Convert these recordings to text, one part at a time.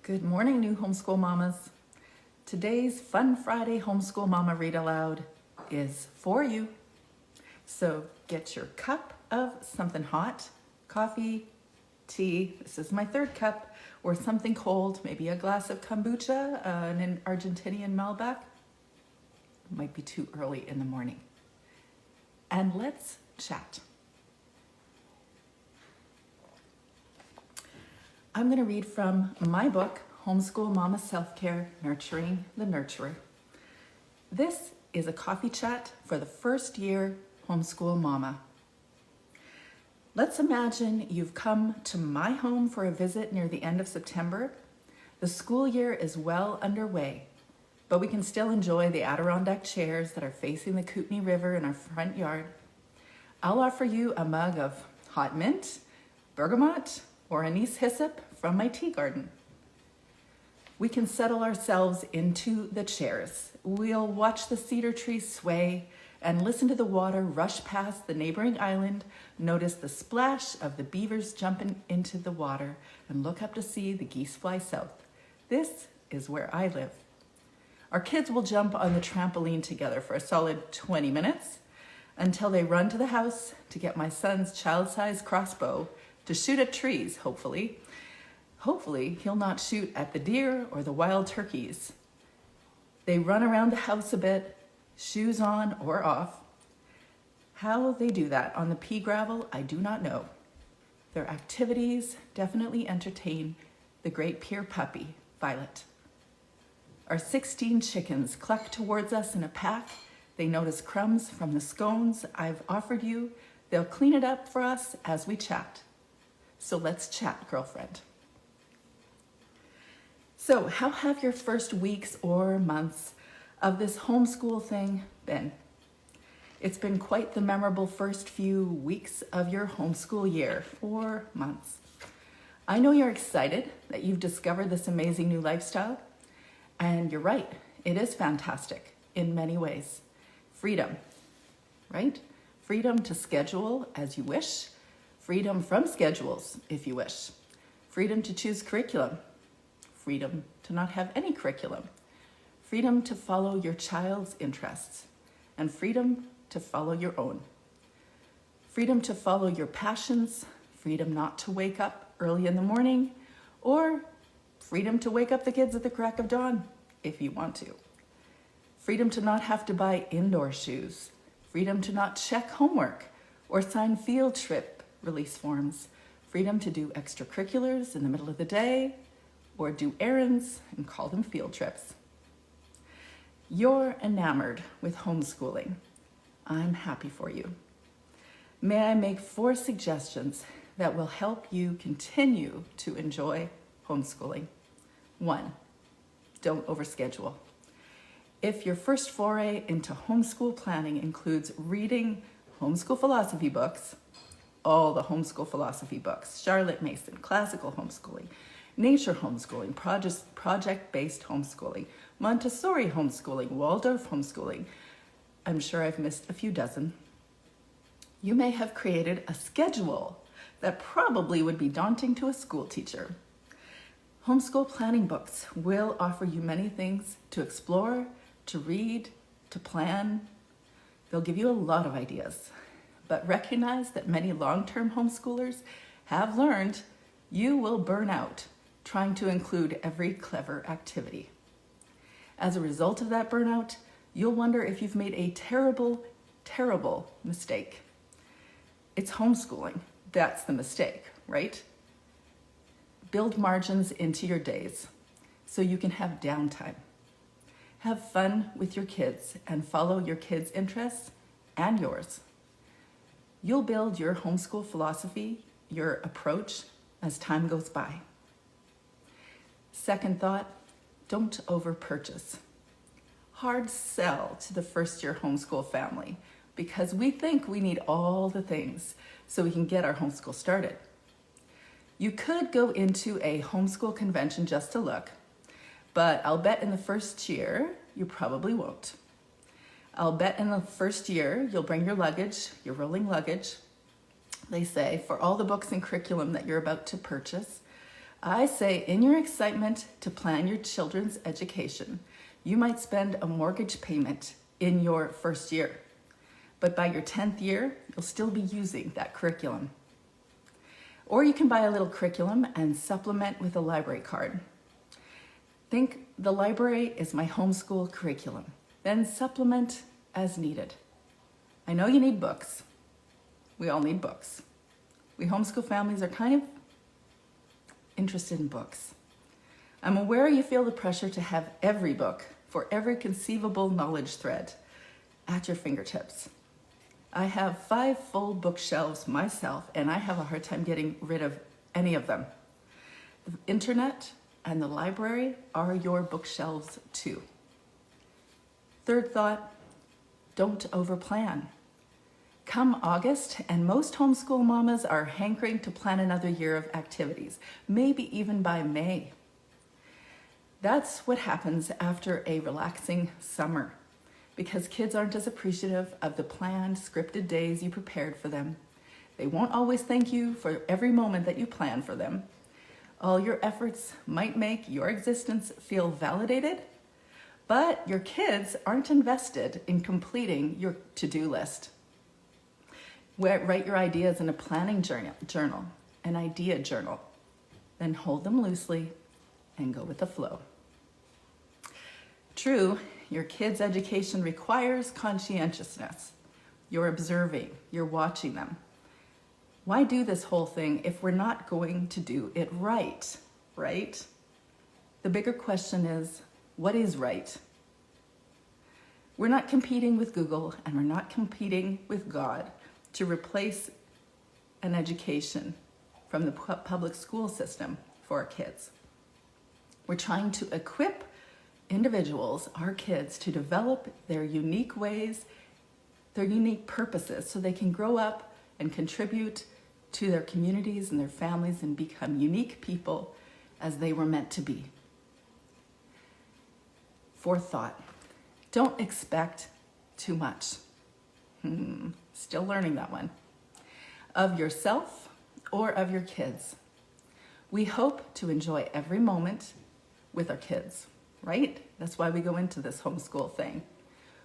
Good morning, new homeschool mamas. Today's Fun Friday Homeschool Mama Read Aloud is for you. So get your cup of something hot, coffee, tea, this is my third cup, or something cold, maybe a glass of kombucha, an Argentinian Malbec. Might be too early in the morning. And let's chat. I'm going to read from my book, Homeschool Mama Self-Care, Nurturing the Nurturer. This is a coffee chat for the first year homeschool mama. Let's imagine you've come to my home for a visit near the end of September. The school year is well underway, but we can still enjoy the Adirondack chairs that are facing the Kootenai River in our front yard. I'll offer you a mug of hot mint, bergamot, or anise hyssop from my tea garden. We can settle ourselves into the chairs. We'll watch the cedar trees sway and listen to the water rush past the neighboring island, notice the splash of the beavers jumping into the water, and look up to see the geese fly south. This is where I live. Our kids will jump on the trampoline together for a solid 20 minutes until they run to the house to get my son's child-sized crossbow to shoot at trees, hopefully. Hopefully, he'll not shoot at the deer or the wild turkeys. They run around the house a bit, shoes on or off. How they do that on the pea gravel, I do not know. Their activities definitely entertain the great peer puppy, Violet. Our 16 chickens cluck towards us in a pack. They notice crumbs from the scones I've offered you. They'll clean it up for us as we chat. So let's chat, girlfriend. So how have your first weeks or months of this homeschool thing been? It's been quite the memorable first few weeks of your homeschool year or months. I know you're excited that you've discovered this amazing new lifestyle, and you're right, it is fantastic in many ways. Freedom, right? Freedom to schedule as you wish. Freedom from schedules, if you wish. Freedom to choose curriculum. Freedom to not have any curriculum. Freedom to follow your child's interests. And freedom to follow your own. Freedom to follow your passions. Freedom not to wake up early in the morning. Or freedom to wake up the kids at the crack of dawn, if you want to. Freedom to not have to buy indoor shoes. Freedom to not check homework or sign field trip release forms, freedom to do extracurriculars in the middle of the day, or do errands and call them field trips. You're enamored with homeschooling. I'm happy for you. May I make 4 suggestions that will help you continue to enjoy homeschooling? 1, don't overschedule. If your first foray into homeschool planning includes reading homeschool philosophy books, all the homeschool philosophy books, Charlotte Mason, classical homeschooling, nature homeschooling, project-based homeschooling, Montessori homeschooling, Waldorf homeschooling. I'm sure I've missed a few dozen. You may have created a schedule that probably would be daunting to a school teacher. Homeschool planning books will offer you many things to explore, to read, to plan. They'll give you a lot of ideas. But recognize that many long-term homeschoolers have learned you will burn out trying to include every clever activity. As a result of that burnout, you'll wonder if you've made a terrible, terrible mistake. It's homeschooling. That's the mistake, right? Build margins into your days so you can have downtime. Have fun with your kids and follow your kids' interests and yours. You'll build your homeschool philosophy, your approach, as time goes by. Second thought, don't over-purchase. Hard sell to the first-year homeschool family because we think we need all the things so we can get our homeschool started. You could go into a homeschool convention just to look, but I'll bet in the first year you probably won't. I'll bet in the first year you'll bring your luggage, your rolling luggage, they say, for all the books and curriculum that you're about to purchase. I say in your excitement to plan your children's education, you might spend a mortgage payment in your first year, but by your 10th year, you'll still be using that curriculum. Or you can buy a little curriculum and supplement with a library card. Think the library is my homeschool curriculum, then supplement as needed. I know you need books. We all need books. We homeschool families are kind of interested in books. I'm aware you feel the pressure to have every book for every conceivable knowledge thread at your fingertips. I have 5 full bookshelves myself, and I have a hard time getting rid of any of them. The internet and the library are your bookshelves too. Third thought, don't overplan. Come August, and most homeschool mamas are hankering to plan another year of activities, maybe even by May. That's what happens after a relaxing summer, because kids aren't as appreciative of the planned, scripted days you prepared for them. They won't always thank you for every moment that you plan for them. All your efforts might make your existence feel validated, but your kids aren't invested in completing your to-do list. Write your ideas in a planning journal, an idea journal, then hold them loosely and go with the flow. True, your kids' education requires conscientiousness. You're observing, you're watching them. Why do this whole thing if we're not going to do it right? The bigger question is, what is right? We're not competing with Google, and we're not competing with God to replace an education from the public school system for our kids. We're trying to equip individuals, our kids, to develop their unique ways, their unique purposes, so they can grow up and contribute to their communities and their families and become unique people as they were meant to be. Fourth thought, don't expect too much. Still learning that one. Of yourself or of your kids. We hope to enjoy every moment with our kids, right? That's why we go into this homeschool thing.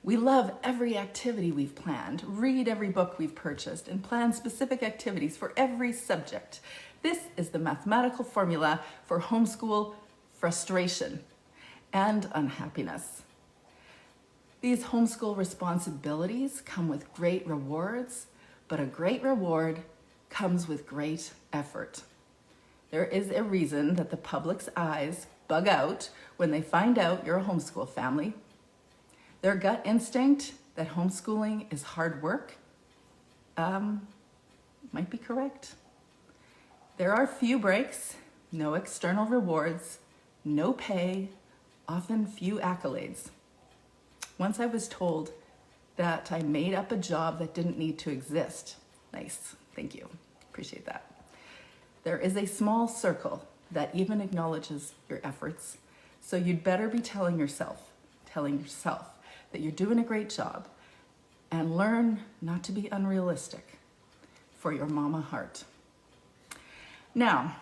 We love every activity we've planned, read every book we've purchased, and plan specific activities for every subject. This is the mathematical formula for homeschool frustration and unhappiness. These homeschool responsibilities come with great rewards, but a great reward comes with great effort. There is a reason that the public's eyes bug out when they find out you're a homeschool family. Their gut instinct that homeschooling is hard work might be correct. There are few breaks, no external rewards, no pay, often few accolades. Once I was told that I made up a job that didn't need to exist. Nice, thank you, appreciate that. There is a small circle that even acknowledges your efforts, so you'd better be telling yourself that you're doing a great job, and learn not to be unrealistic for your mama heart. Now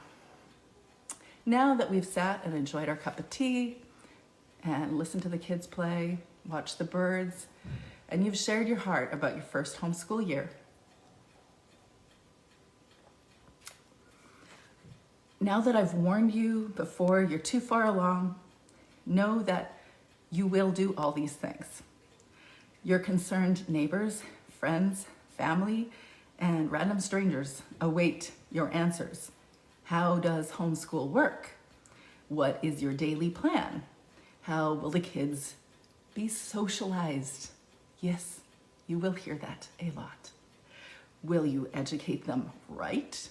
that we've sat and enjoyed our cup of tea and listened to the kids play, watch the birds, and you've shared your heart about your first homeschool year. Now that I've warned you before you're too far along, know that you will do all these things. Your concerned neighbors, friends, family, and random strangers await your answers. How does homeschool work? What is your daily plan? How will the kids be socialized? Yes, you will hear that a lot. Will you educate them right?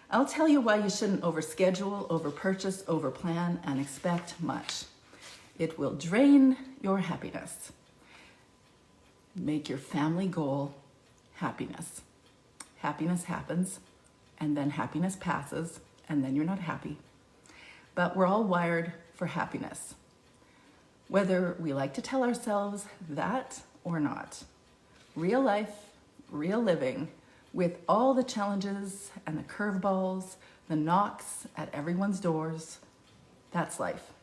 I'll tell you why you shouldn't overschedule, overpurchase, overplan, and expect much. It will drain your happiness. Make your family goal happiness. Happiness happens, and then happiness passes, and then you're not happy. But we're all wired for happiness, whether we like to tell ourselves that or not. Real life, real living, with all the challenges and the curveballs, the knocks at everyone's doors. That's life.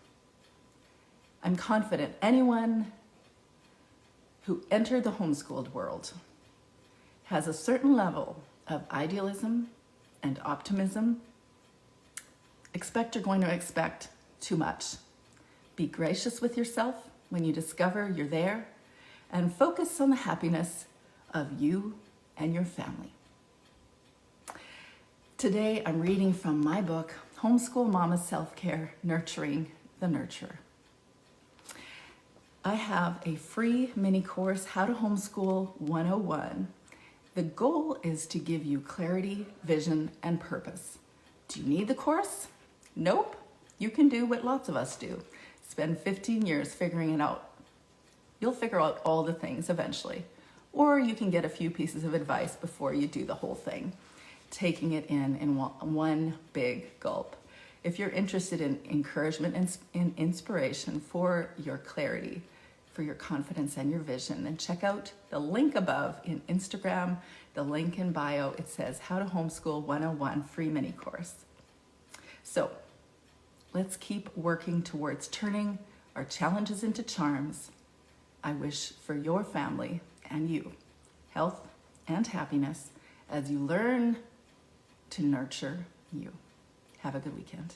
I'm confident anyone who entered the homeschooled world has a certain level of idealism and optimism. Expect you're going to expect too much. Be gracious with yourself when you discover you're there, and focus on the happiness of you and your family. Today, I'm reading from my book, Homeschool Mama's Self-Care, Nurturing the Nurturer. I have a free mini course, How to Homeschool 101. The goal is to give you clarity, vision, and purpose. Do you need the course? Nope. You can do what lots of us do. Spend 15 years figuring it out. You'll figure out all the things eventually. Or you can get a few pieces of advice before you do the whole thing, taking it in one big gulp. If you're interested in encouragement and inspiration for your clarity, for your confidence and your vision, then check out the link above in Instagram, the link in bio. It says How to Homeschool 101 free mini course. So let's keep working towards turning our challenges into charms. I wish for your family and you health and happiness as you learn to nurture you. Have a good weekend.